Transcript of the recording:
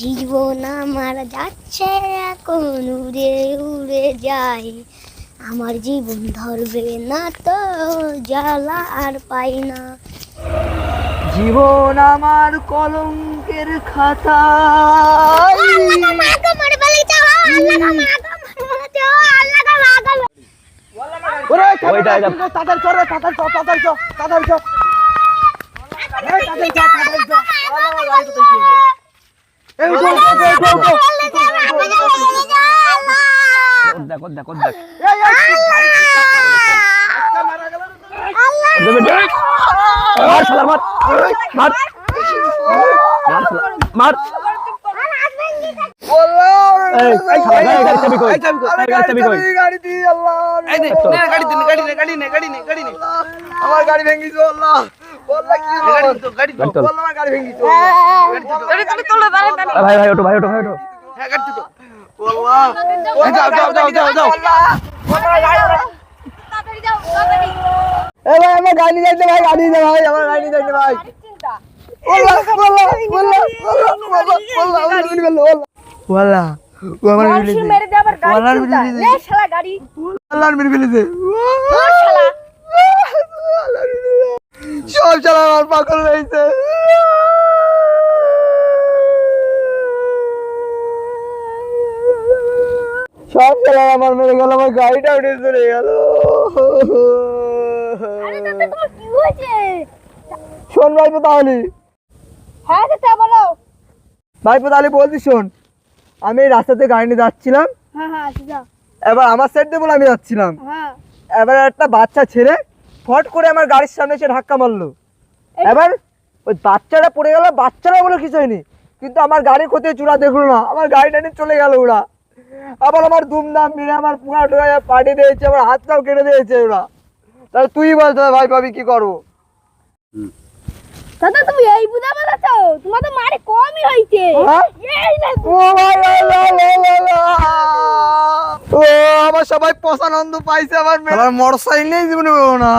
জীবন আমার যাচ্ছে এখন উড়ে উড়ে যায়, আমার জীবন ধরবে না তো জ্বালা আর পাই না। জীবন আমার কলঙ্কের খাতা। আমার গাড়ি ভেঙেছে আল্লাহ, বল্লা কি গাড়ি তো বল্লা আমার গাড়ি ভেঙেছে গাড়ি তুমি তোলো ভাই ভাই ওঠো হ্যাঁ গাড়ি তো বল্লা যাও তাড়াতাড়ি যাও এ ভাই আমার গাড়ি যাইতে ভাই, গাড়ি দে ভাই, আমার গাড়ি যাইতে ভাই। বল্লা ও আমার মেরে দে, আবার গাড়ি লে শালা গাড়ি আল্লাহর মেরে ফেলেছে শালা। সব শালা আমার পাগল হয়েছে। সব শালা আমার মেরে গেল, আমার গাড়িটা উঠে চলে গেল। শোন ভাইপো তাহলে, হ্যাঁ চাচা বলো। ভাইপো তাহলে বলছি শোন, আমি এই রাস্তাতে গাড়ি নিয়ে যাচ্ছিলাম, এবার আমার সাইড দিয়ে বলে আমি যাচ্ছিলাম, এবার একটা বাচ্চা ছেলে ফট করে আমার গাড়ির সামনে এসে ধাক্কা মারলো। এবার ওই বাচ্চাটা পড়ে গেল, বাচ্চারা বলে কিছু হয়নি, কিন্তু আমার গাড়ির ক্ষতি চূড়া দেখলো না, আমার গাড়িটা নিয়ে চলে গেল ওরা। আবার আমার দুমদাম মেরে আমার পুরা টোয়া পাঠিয়ে দিয়েছে, আমার হাতটাও কেটে দিয়েছে ওরা। তাহলে তুই বল ভাই পাবি কি করবো? দাদা তুমি এই বুঝা বলাছো, তোমার তো মারে কমই হইছে। ও আমার সবাই পছন্দ পাইছে, আমার মোটরসাইকেল নেই জীবনে না।